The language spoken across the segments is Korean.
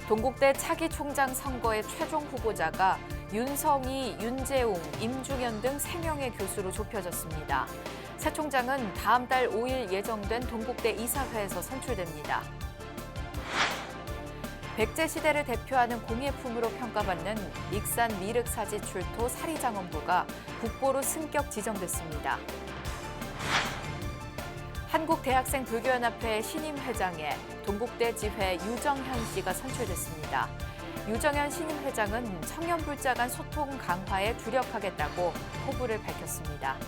동국대 차기 총장 선거의 최종 후보자가 윤성희, 윤재웅, 임중현 등 3명의 교수로 좁혀졌습니다. 새 총장은 다음 달 5일 예정된 동국대 이사회에서 선출됩니다. 백제시대를 대표하는 공예품으로 평가받는 익산 미륵사지 출토 사리장엄부가 국보로 승격 지정됐습니다. 한국대학생불교연합회 신임 회장에 동국대 지회 유정현 씨가 선출됐습니다. 유정현 신임 회장은 청년불자 간 소통 강화에 주력하겠다고 포부를 밝혔습니다.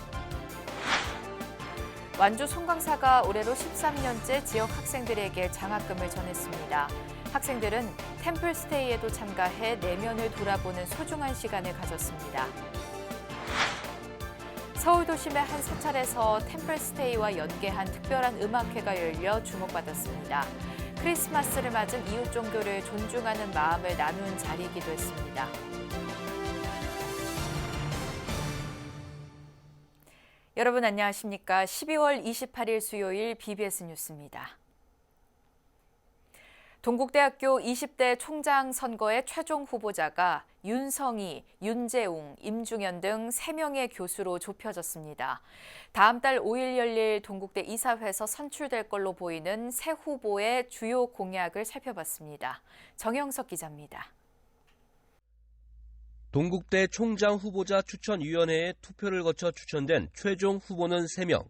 완주 송강사가 올해로 13년째 지역 학생들에게 장학금을 전했습니다. 학생들은 템플스테이에도 참가해 내면을 돌아보는 소중한 시간을 가졌습니다. 서울 도심의 한 사찰에서 템플스테이와 연계한 특별한 음악회가 열려 주목받았습니다. 크리스마스를 맞은 이웃 종교를 존중하는 마음을 나눈 자리이기도 했습니다. 여러분 안녕하십니까? 12월 28일 수요일 BBS 뉴스입니다. 동국대학교 20대 총장 선거의 최종 후보자가 윤성희, 윤재웅, 임중현 등 3명의 교수로 좁혀졌습니다. 다음 달 5일 열릴 동국대 이사회에서 선출될 걸로 보이는 새 후보의 주요 공약을 살펴봤습니다. 정영석 기자입니다. 동국대 총장 후보자 추천위원회에 투표를 거쳐 추천된 최종 후보는 3명.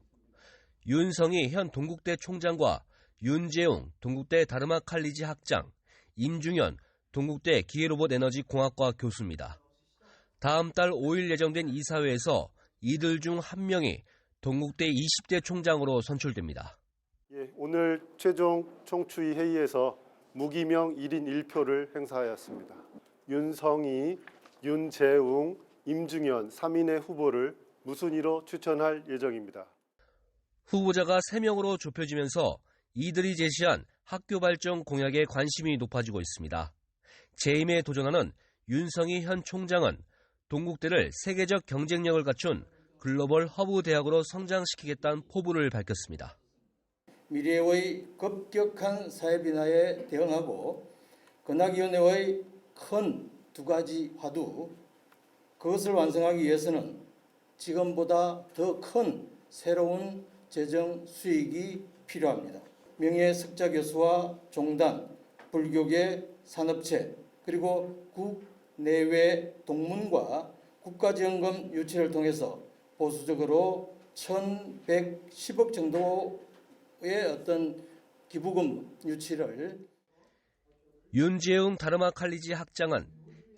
윤성희 현 동국대 총장과 윤재웅 동국대 다르마 칼리지 학장, 임중현 동국대 기계로봇에너지공학과 교수입니다. 다음 달 5일 예정된 이사회에서 이들 중 한 명이 동국대 20대 총장으로 선출됩니다. 오늘 최종 총추위 회의에서 무기명 1인 1표를 행사하였습니다. 윤성희, 윤재웅, 임중현 3인의 후보를 무순위로 추천할 예정입니다. 후보자가 3명으로 좁혀지면서 이들이 제시한 학교 발전 공약에 관심이 높아지고 있습니다. 재임에 도전하는 윤성희 현 총장은 동국대를 세계적 경쟁력을 갖춘 글로벌 허브 대학으로 성장시키겠다는 포부를 밝혔습니다. 미래의 급격한 사회 변화에 대응하고 건학위원회의 큰 2가지 화두, 그것을 완성하기 위해서는 지금보다 더 큰 새로운 재정 수익이 필요합니다. 명예석자 교수와 종단, 불교계, 산업체, 그리고 국내외 동문과 국가지원금 유치를 통해서 보수적으로 1,110억 정도의 어떤 기부금 유치를. 윤재웅 다르마 칼리지 학장은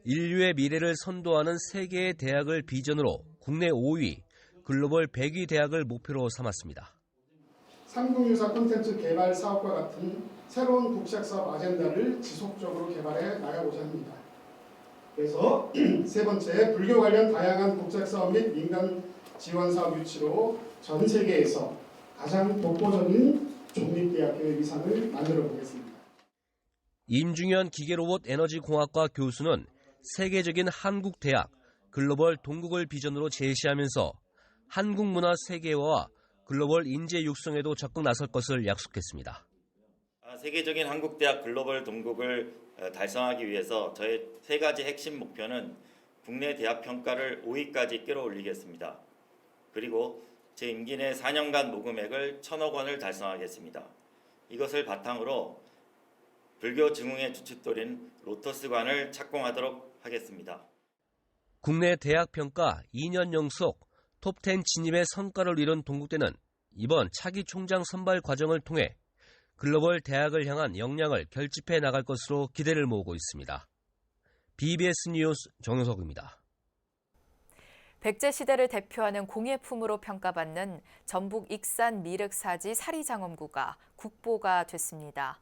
인류의 미래를 선도하는 세계의 대학을 비전으로 국내 5위, 글로벌 100위 대학을 목표로 삼았습니다. 삼국유사 콘텐츠 개발 사업과 같은 새로운 국책사업 아젠다를 지속적으로 개발해 나가고자 합니다. 그래서 세 번째, 불교 관련 다양한 국책사업 및 민간 지원사업 유치로 전 세계에서 가장 독보적인 종립대학교의 위상을 만들어 보겠습니다. 임중현 기계로봇에너지공학과 교수는 세계적인 한국대학, 글로벌 동국을 비전으로 제시하면서 한국 문화 세계화와 글로벌 인재 육성에도 적극 나설 것을 약속했습니다. 세계적인 한국대학 글로벌 동국을 달성하기 위해서 저의 3가지 핵심 목표는 국내 대학 평가를 5위까지 끌어올리겠습니다. 그리고 제 임기 내 4년간 모금액을 1,000억 원을 달성하겠습니다. 이것을 바탕으로 불교 증흥의 주춧돌인 로터스관을 착공하도록 하겠습니다. 국내 대학 평가 2년 연속 톱10 진입의 성과를 이룬 동국대는 이번 차기 총장 선발 과정을 통해 글로벌 대학을 향한 역량을 결집해 나갈 것으로 기대를 모으고 있습니다. BBS 뉴스 정영석입니다. 백제시대를 대표하는 공예품으로 평가받는 전북 익산 미륵사지 사리장엄구가 국보가 됐습니다.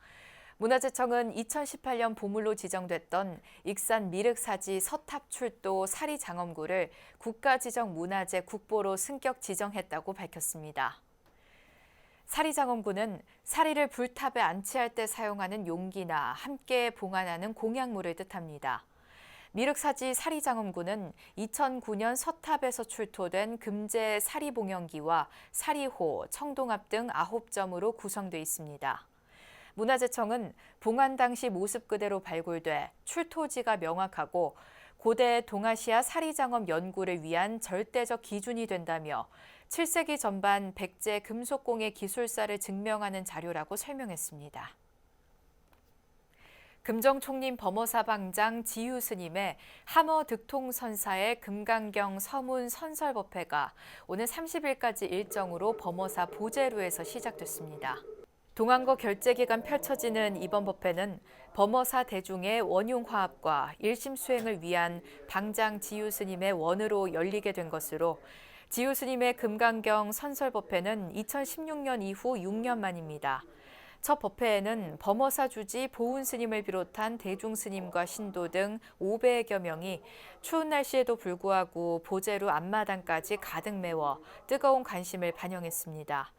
문화재청은 2018년 보물로 지정됐던 익산 미륵사지 서탑출도 사리장엄구를 국가지정 문화재 국보로 승격 지정했다고 밝혔습니다. 사리장엄구는 사리를 불탑에 안치할 때 사용하는 용기나 함께 봉안하는 공약물을 뜻합니다. 미륵사지 사리장엄구는 2009년 서탑에서 출토된 금제 사리봉영기와 사리호, 청동합 등 9점으로 구성되어 있습니다. 문화재청은 봉안 당시 모습 그대로 발굴돼 출토지가 명확하고 고대 동아시아 사리장업 연구를 위한 절대적 기준이 된다며 7세기 전반 백제 금속공예 기술사를 증명하는 자료라고 설명했습니다. 금정총림 범어사방장 지유스님의 함어 득통선사의 금강경 서문 선설법회가 오늘 30일까지 일정으로 범어사 보제루에서 시작됐습니다. 동안거 결제 기간 펼쳐지는 이번 법회는 범어사 대중의 원융화합과 일심 수행을 위한 방장 지유스님의 원으로 열리게 된 것으로 지유스님의 금강경 선설법회는 2016년 이후 6년 만입니다. 첫 법회에는 범어사 주지 보훈 스님을 비롯한 대중 스님과 신도 등 500여 명이 추운 날씨에도 불구하고 보제루 앞마당까지 가득 메워 뜨거운 관심을 반영했습니다.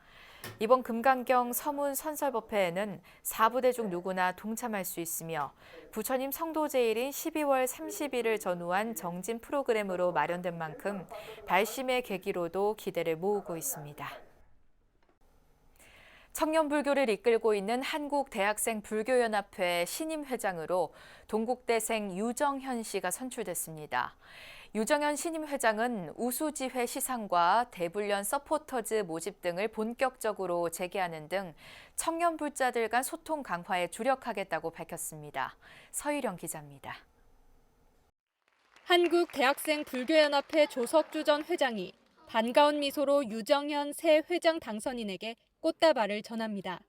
이번 금강경 서문 선설법회에는 4부대 중 누구나 동참할 수 있으며 부처님 성도제일인 12월 30일을 전후한 정진 프로그램으로 마련된 만큼 발심의 계기로도 기대를 모으고 있습니다. 청년불교를 이끌고 있는 한국대학생불교연합회 신임 회장으로 동국대생 유정현 씨가 선출됐습니다. 유정현 신임 회장은 우수지회 시상과 대불련 서포터즈 모집 등을 본격적으로 재개하는 등 청년불자들 간 소통 강화에 주력하겠다고 밝혔습니다. 서유령 기자입니다. 한국대학생불교연합회 조석주 전 회장이 반가운 미소로 유정현 새 회장 당선인에게 꽃다발을 전합니다.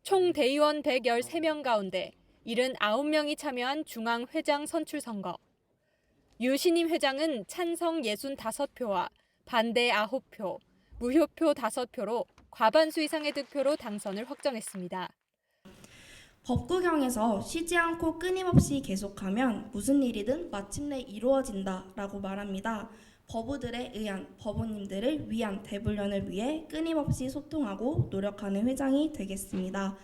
총 대의원 113명 가운데 79명이 참여한 중앙회장 선출 선거. 유 신임 회장은 찬성 65표와 반대 9표, 무효표 5표로 과반수 이상의 득표로 당선을 확정했습니다. 법구경에서 쉬지 않고 끊임없이 계속하면 무슨 일이든 마침내 이루어진다라고 말합니다. 법우들에 의한 법우님들을 위한 대불련을 위해 끊임없이 소통하고 노력하는 회장이 되겠습니다.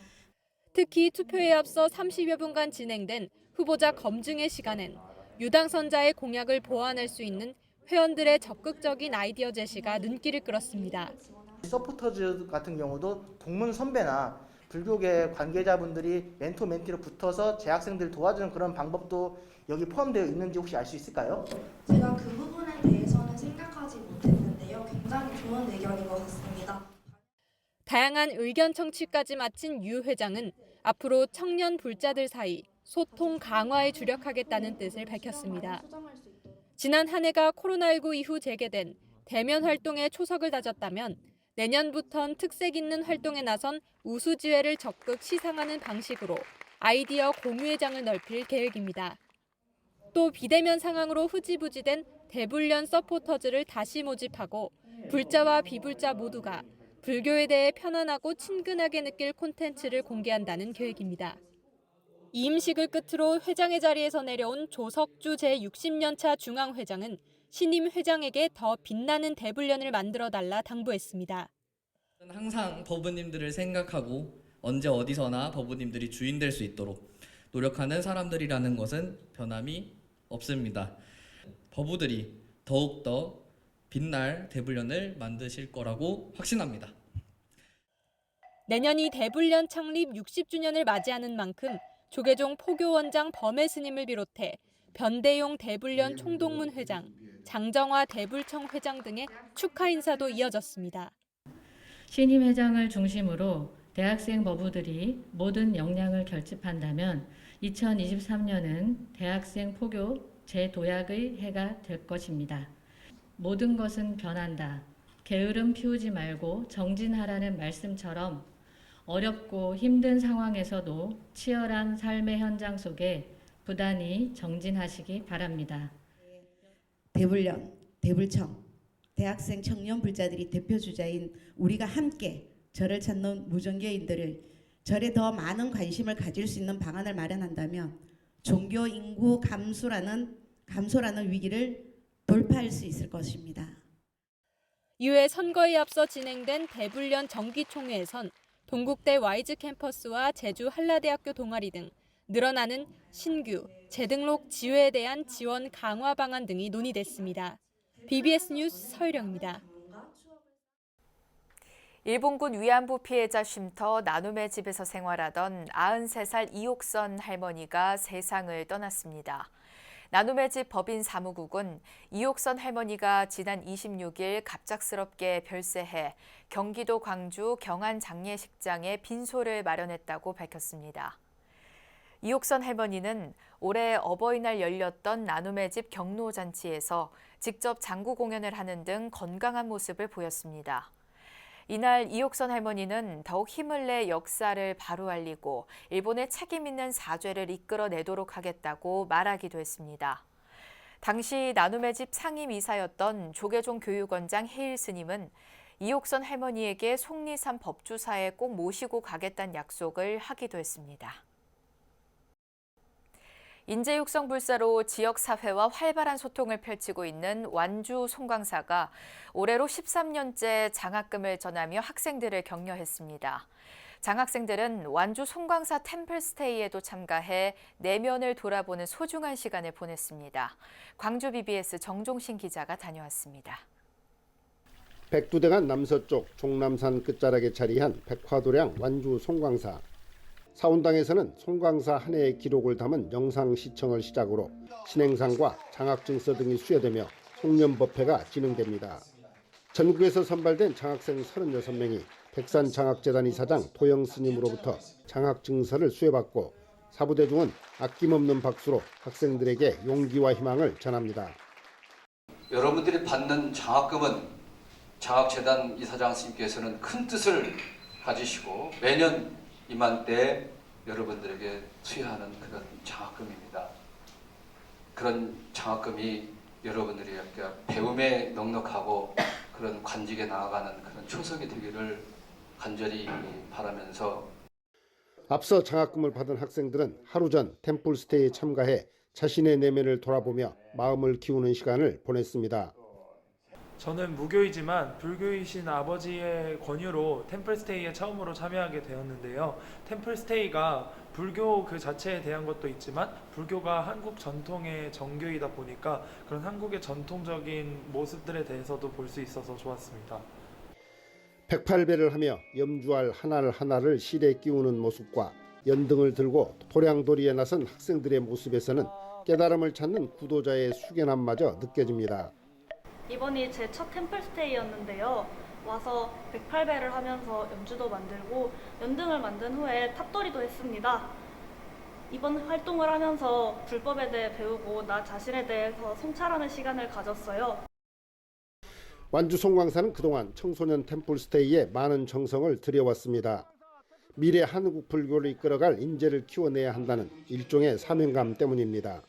특히 투표에 앞서 30여 분간 진행된 후보자 검증의 시간엔 유당선자의 공약을 보완할 수 있는 회원들의 적극적인 아이디어 제시가 눈길을 끌었습니다. 서포터즈 같은 경우도 동문 선배나 불교계 관계자분들이 멘토 멘티로 붙어서 재학생들 도와주는 그런 방법도 여기 포함되어 있는지 혹시 알 수 있을까요? 제가 그 부분에 대해서는 생각하지 못했는데요. 굉장히 좋은 의견인 것 같습니다. 다양한 의견 청취까지 마친 유 회장은 앞으로 청년 불자들 사이 소통 강화에 주력하겠다는 뜻을 밝혔습니다. 지난 한 해가 코로나19 이후 재개된 대면 활동에 초석을 다졌다면 내년부턴 특색 있는 활동에 나선 우수지회를 적극 시상하는 방식으로 아이디어 공유의 장을 넓힐 계획입니다. 또 비대면 상황으로 흐지부지된 대불련 서포터즈를 다시 모집하고 불자와 비불자 모두가 불교에 대해 편안하고 친근하게 느낄 콘텐츠를 공개한다는 계획입니다. 이 임식을 끝으로 회장의 자리에서 내려온 조석주 제60년차 중앙회장은 신임 회장에게 더 빛나는 대불련을 만들어달라 당부했습니다. 항상 법우님들을 생각하고 언제 어디서나 법우님들이 주인 될 수 있도록 노력하는 사람들이라는 것은 변함이 없습니다. 법우들이 더욱더 빛날 대불련을 만드실 거라고 확신합니다. 내년이 대불련 창립 60주년을 맞이하는 만큼 조계종 포교원장 범해 스님을 비롯해 변대용 대불련 총동문 회장, 장정화 대불청 회장 등의 축하 인사도 이어졌습니다. 신임 회장을 중심으로 대학생 법우들이 모든 역량을 결집한다면 2023년은 대학생 포교 재도약의 해가 될 것입니다. 모든 것은 변한다. 게으름 피우지 말고 정진하라는 말씀처럼 어렵고 힘든 상황에서도 치열한 삶의 현장 속에 부단히 정진하시기 바랍니다. 대불련, 대불청, 대학생 청년 불자들이 대표주자인 우리가 함께 절을 찾는 무종교인들을 절에 더 많은 관심을 가질 수 있는 방안을 마련한다면 종교 인구 감소라는 위기를 돌파할 수 있을 것입니다. 이후에 선거에 앞서 진행된 대불련 정기총회에선 동국대 와이즈 캠퍼스와 제주 한라대학교 동아리 등 늘어나는 신규, 재등록 지회에 대한 지원 강화 방안 등이 논의됐습니다. BBS 뉴스 서유령입니다. 일본군 위안부 피해자 쉼터 나눔의 집에서 생활하던 93살 이옥선 할머니가 세상을 떠났습니다. 나눔의 집 법인 사무국은 이옥선 할머니가 지난 26일 갑작스럽게 별세해 경기도 광주 경안 장례식장에 빈소를 마련했다고 밝혔습니다. 이옥선 할머니는 올해 어버이날 열렸던 나눔의 집 경로잔치에서 직접 장구 공연을 하는 등 건강한 모습을 보였습니다. 이날 이옥선 할머니는 더욱 힘을 내 역사를 바로 알리고 일본의 책임 있는 사죄를 이끌어내도록 하겠다고 말하기도 했습니다. 당시 나눔의 집 상임이사였던 조계종 교육원장 해일 스님은 이옥선 할머니에게 속리산 법주사에 꼭 모시고 가겠다는 약속을 하기도 했습니다. 인재 육성 불사로 지역 사회와 활발한 소통을 펼치고 있는 완주 송광사가 올해로 13년째 장학금을 전하며 학생들을 격려했습니다. 장학생들은 완주 송광사 템플스테이에도 참가해 내면을 돌아보는 소중한 시간을 보냈습니다. 광주 BBS 정종신 기자가 다녀왔습니다. 백두대간 남서쪽 종남산 끝자락에 자리한 백화도량 완주 송광사. 사운당에서는 송광사 한 해의 기록을 담은 영상 시청을 시작으로 신행상과 장학증서 등이 수여되며 송년법회가 진행됩니다. 전국에서 선발된 장학생 36명이 백산장학재단 이사장 도영 스님으로부터 장학증서를 수여받고 사부대중은 아낌없는 박수로 학생들에게 용기와 희망을 전합니다. 여러분들이 받는 장학금은 장학재단 이사장 스님께서는 큰 뜻을 가지시고 매년 이맘때 여러분들에게 수여하는 그런 장학금입니다. 그런 장학금이 여러분들이 배움에 넉넉하고 그런 관직에 나아가는 그런 초석이 되기를 간절히 바라면서 앞서 장학금을 받은 학생들은 하루 전 템플스테이에 참가해 자신의 내면을 돌아보며 마음을 키우는 시간을 보냈습니다. 저는 무교이지만 불교이신 아버지의 권유로 템플스테이에 처음으로 참여하게 되었는데요. 템플스테이가 불교 그 자체에 대한 것도 있지만 불교가 한국 전통의 정교이다 보니까 그런 한국의 전통적인 모습들에 대해서도 볼 수 있어서 좋았습니다. 108배를 하며 염주알 하나를 실에 끼우는 모습과 연등을 들고 도량돌이에 나선 학생들의 모습에서는 깨달음을 찾는 구도자의 숙연함마저 느껴집니다. 이번이 제 첫 템플스테이였는데요. 와서 108배를 하면서 연주도 만들고 연등을 만든 후에 탑돌이도 했습니다. 이번 활동을 하면서 불법에 대해 배우고 나 자신에 대해서 성찰하는 시간을 가졌어요. 완주 송광사는 그동안 청소년 템플스테이에 많은 정성을 들여왔습니다. 미래 한국 불교를 이끌어갈 인재를 키워내야 한다는 일종의 사명감 때문입니다.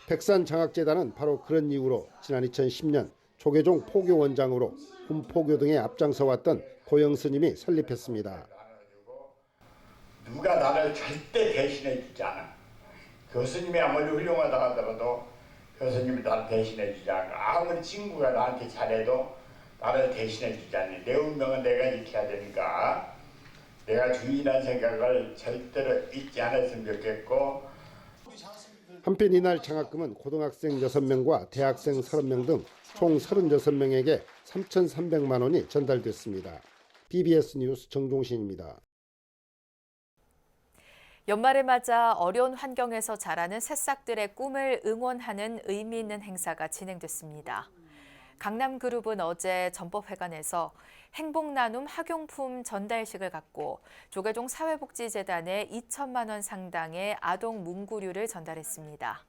백산장학재단은 바로 그런 이유로 지난 2010년 조계종 포교원장으로 훈포교 등에 앞장서 왔던 도영 스님이 설립했습니다. 누가 나를 절대 대신해 주지 않아. 교수님이 아무리 훌륭하다 하더라도 교수님이 나를 대신해 주지 않고 아무리 친구가 나한테 잘해도 나를 대신해 주지 않니. 내 운명은 내가 지켜야 되니까 내가 주인이라는 생각을 절대로 잊지 않았으면 좋겠고 한편 이날 장학금은 고등학생 6명과 대학생 30명 등 총 36명에게 3,300만 원이 전달됐습니다. BBS 뉴스 정종신입니다. 연말을 맞아 어려운 환경에서 자라는 새싹들의 꿈을 응원하는 의미 있는 행사가 진행됐습니다. 강남그룹은 어제 전법회관에서 행복나눔 학용품 전달식을 갖고 조계종 사회복지재단에 2천만 원 상당의 아동 문구류를 전달했습니다.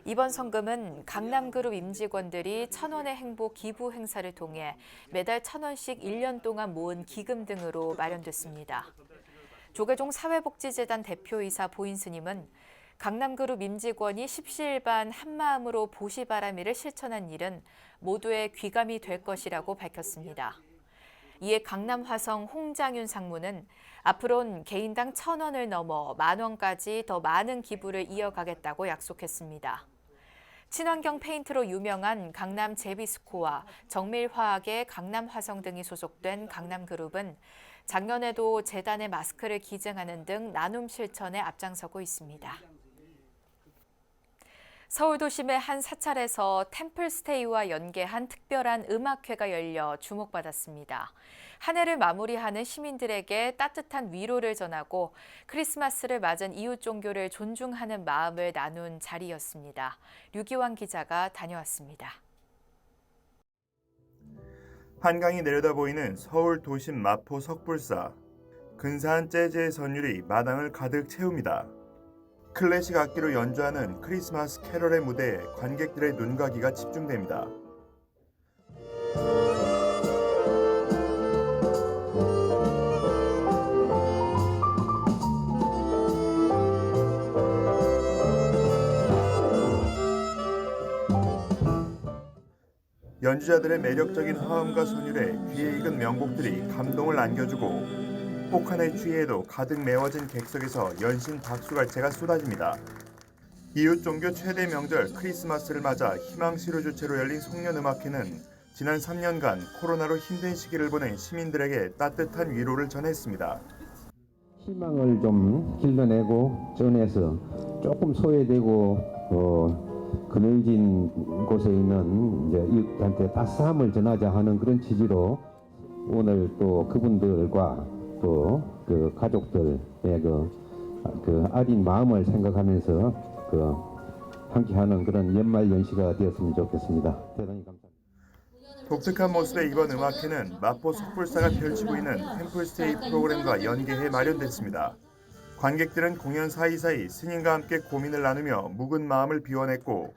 이번 성금은 강남그룹 임직원들이 1,000원의 행복 기부 행사를 통해 매달 1,000원씩 1년 동안 모은 기금 등으로 마련됐습니다. 조계종 사회복지재단 대표이사 보인스님은 강남그룹 임직원이 십시일반 한마음으로 보시바라미를 실천한 일은 모두의 귀감이 될 것이라고 밝혔습니다. 이에 강남화성 홍장윤 상무는 앞으론 개인당 1,000원을 넘어 10,000원까지 더 많은 기부를 이어가겠다고 약속했습니다. 친환경 페인트로 유명한 강남 제비스코와 정밀화학의 강남화성 등이 소속된 강남그룹은 작년에도 재단의 마스크를 기증하는 등 나눔 실천에 앞장서고 있습니다. 서울 도심의 한 사찰에서 템플스테이와 연계한 특별한 음악회가 열려 주목받았습니다. 한 해를 마무리하는 시민들에게 따뜻한 위로를 전하고 크리스마스를 맞은 이웃 종교를 존중하는 마음을 나눈 자리였습니다. 류기환 기자가 다녀왔습니다. 한강이 내려다 보이는 서울 도심 마포 석불사. 근사한 재즈의 선율이 마당을 가득 채웁니다. 클래식 악기로 연주하는 크리스마스 캐럴의 무대에 관객들의 눈과 귀가 집중됩니다. 연주자들의 매력적인 화음과 선율에 귀에 익은 명곡들이 감동을 안겨주고 폭한에 취해도 가득 메워진 객석에서 연신 박수갈채가 쏟아집니다. 이웃 종교 최대 명절 크리스마스를 맞아 희망시로 주체로 열린 송년음악회는 지난 3년간 코로나로 힘든 시기를 보낸 시민들에게 따뜻한 위로를 전했습니다. 희망을 좀 길러내고 전해서 조금 소외되고 그늘진 곳에 있는 이제 이웃한테 따스함을 전하자 하는 그런 취지로 오늘 또 그분들과 또 그 가족들의 그 아린 마음을 생각하면서 함께하는 그런 연말 연시가 되었으면 좋겠습니다. 대단히 감사합니다. 독특한 모습의 이번 음악회는 마포 석불사가 펼치고 있는 템플스테이 프로그램과 연계해 마련됐습니다. 관객들은 공연 사이사이 스님과 함께 고민을 나누며 묵은 마음을 비워냈고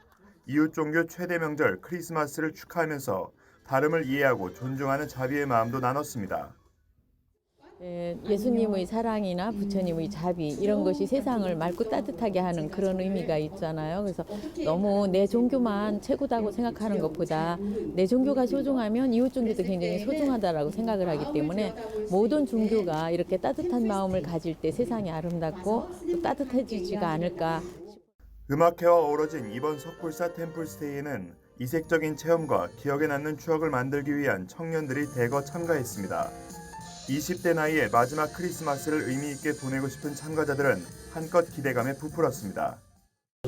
이웃 종교 최대 명절 크리스마스를 축하하면서 다름을 이해하고 존중하는 자비의 마음도 나눴습니다. 예수님의 사랑이나 부처님의 자비 이런 것이 세상을 맑고 따뜻하게 하는 그런 의미가 있잖아요. 그래서 너무 내 종교만 최고다고 생각하는 것보다 내 종교가 소중하면 이웃 종교도 굉장히 소중하다라고 생각을 하기 때문에 모든 종교가 이렇게 따뜻한 마음을 가질 때 세상이 아름답고 또 따뜻해지지가 않을까. 음악회와 어우러진 이번 석불사 템플스테이에는 이색적인 체험과 기억에 남는 추억을 만들기 위한 청년들이 대거 참가했습니다. 20대 나이에 마지막 크리스마스를 의미 있게 보내고 싶은 참가자들은 한껏 기대감에 부풀었습니다.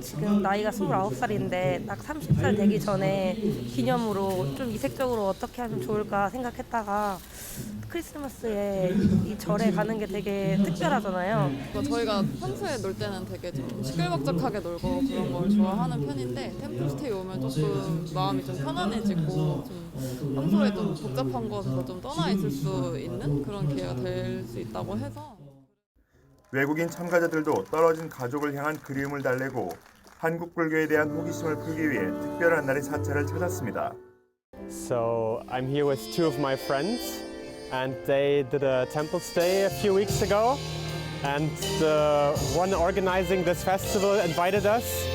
지금 나이가 29살인데 딱 30살 되기 전에 기념으로 좀 이색적으로 어떻게 하면 좋을까 생각했다가 크리스마스에 이 절에 가는 게 되게 특별하잖아요. 저희가 평소에 놀 때는 되게 좀 시끌벅적하게 놀고 그런 걸 좋아하는 편인데 템플스테이 오면 조금 마음이 좀 편안해지고 좀 평소에 좀 복잡한 곳에서 좀 떠나 있을 수 있는 그런 기회가 될 수 있다고 해서 외국인 참가자들도 떨어진 가족을 향한 그리움을 달래고 한국 불교에 대한 호기심을 풀기 위해 특별한 날의 사찰을 찾았습니다. So I'm here with two of my friends and they did a temple stay a few weeks ago and the one organizing this festival invited us.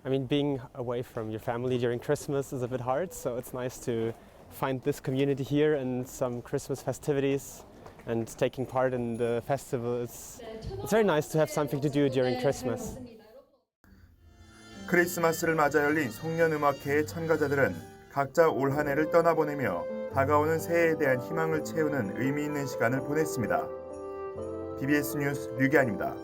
I mean, being away from your family during Christmas is a bit hard, so it's nice to find this community here and some Christmas festivities. And taking part in the festival, it's very nice to have something to do during Christmas. 크리스마스를 맞아 열린 송년음악회의 참가자들은 각자 올 한 해를 떠나보내며 다가오는 새해에 대한 희망을 채우는 의미 있는 시간을 보냈습니다. BBS 뉴스 류기환입니다.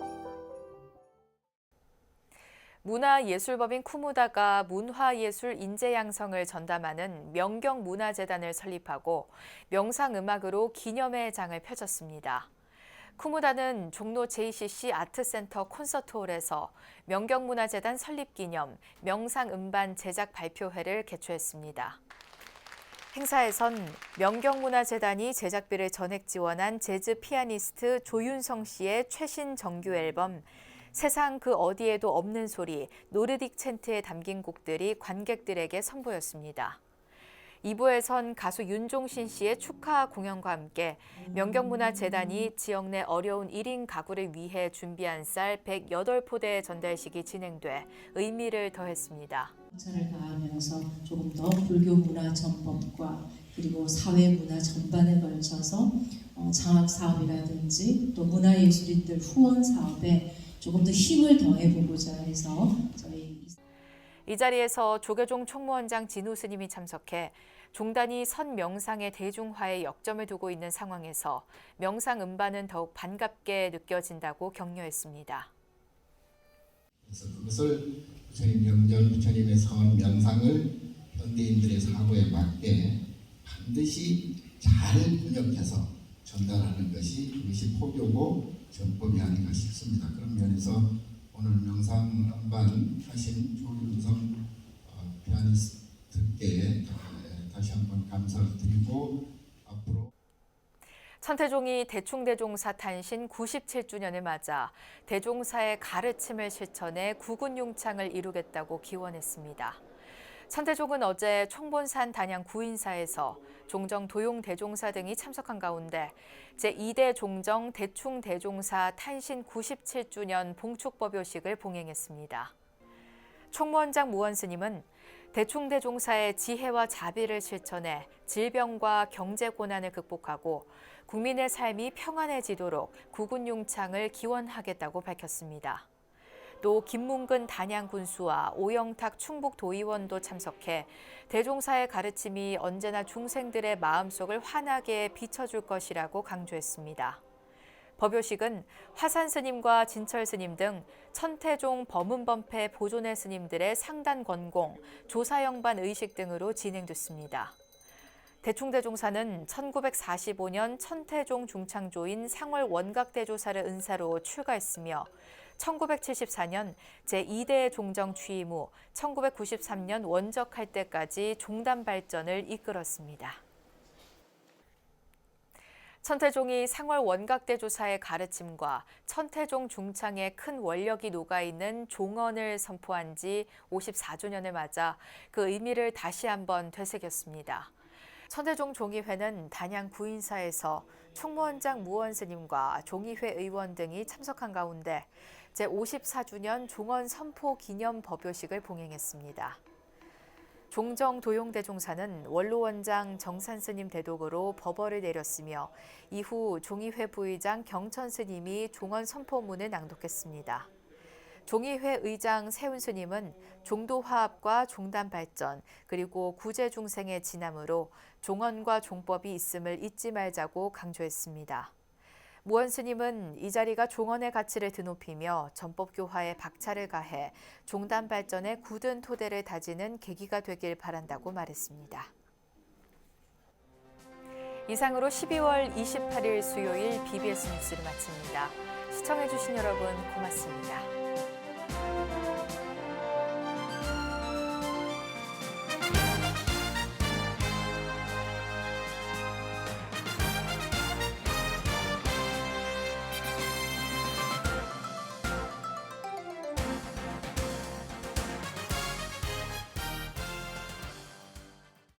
문화예술법인 쿠무다가 문화예술 인재양성을 전담하는 명경문화재단을 설립하고 명상음악으로 기념의 장을 펼쳤습니다. 쿠무다는 종로 JCC 아트센터 콘서트홀에서 명경문화재단 설립기념 명상음반 제작 발표회를 개최했습니다. 행사에선 명경문화재단이 제작비를 전액 지원한 재즈 피아니스트 조윤성 씨의 최신 정규 앨범 세상 그 어디에도 없는 소리, 노르딕 챈트에 담긴 곡들이 관객들에게 선보였습니다. 2부에선 가수 윤종신 씨의 축하 공연과 함께 명경문화재단이 지역 내 어려운 1인 가구를 위해 준비한 쌀 108포대 전달식이 진행돼 의미를 더했습니다. 봉사를 다하면서 조금 더 불교 문화 전법과 그리고 사회 문화 전반에 걸쳐서 장학 사업이라든지 또 문화예술인들 후원 사업에 조금 더 힘을 더해보고자 해서 이 자리에서 조계종 총무원장 진우 스님이 참석해 종단이 선 명상의 대중화에 역점을 두고 있는 상황에서 명상 음반은 더욱 반갑게 느껴진다고 격려했습니다. 그래서 그것을 부처님 명절, 부처님의 선 명상을 현대인들의 사고에 맞게 반드시 잘 번역해서 전달하는 것이 그것이 포교고 전법이 아닌가 싶습니다. 그런 면에서 오늘 명상 음반 하신 조윤성 피아니스트께 다시 한번 감사를 드리고 앞으로 천태종이 대충대종사 탄신 97주년을 맞아 대종사의 가르침을 실천해 구군융창을 이루겠다고 기원했습니다. 천태종은 어제 총본산 단양 구인사에서 종정 도용대종사 등이 참석한 가운데 제2대 종정 대충대종사 탄신 97주년 봉축법요식을 봉행했습니다. 총무원장 무원스님은 대충대종사의 지혜와 자비를 실천해 질병과 경제 고난을 극복하고 국민의 삶이 평안해지도록 구군융창을 기원하겠다고 밝혔습니다. 또 김문근 단양군수와 오영탁 충북도의원도 참석해 대종사의 가르침이 언제나 중생들의 마음속을 환하게 비춰줄 것이라고 강조했습니다. 법요식은 화산 스님과 진철 스님 등 천태종 법문법회 보존회 스님들의 상단 권공, 조사영반 의식 등으로 진행됐습니다. 대충대종사는 1945년 천태종 중창조인 상월 원각대조사를 은사로 출가했으며 1974년 제2대 종정 취임 후 1993년 원적할 때까지 종단 발전을 이끌었습니다. 천태종이 상월 원각대조사의 가르침과 천태종 중창의 큰 원력이 녹아있는 종언을 선포한 지 54주년을 맞아 그 의미를 다시 한번 되새겼습니다. 천태종 종의회는 단양 구인사에서 총무원장 무원스님과 종의회 의원 등이 참석한 가운데 제54주년 종언 선포 기념 법요식을 봉행했습니다. 종정 도용대종사는 원로원장 정산스님 대독으로 법어를 내렸으며 이후 종의회 부의장 경천스님이 종언 선포문을 낭독했습니다. 종의회 의장 세운스님은 종도화합과 종단 발전 그리고 구제중생의 진함으로 종언과 종법이 있음을 잊지 말자고 강조했습니다. 무원스님은 이 자리가 종언의 가치를 드높이며 전법교화에 박차를 가해 종단 발전의 굳은 토대를 다지는 계기가 되길 바란다고 말했습니다. 이상으로 12월 28일 수요일 BBS 뉴스를 마칩니다. 시청해주신 여러분 고맙습니다.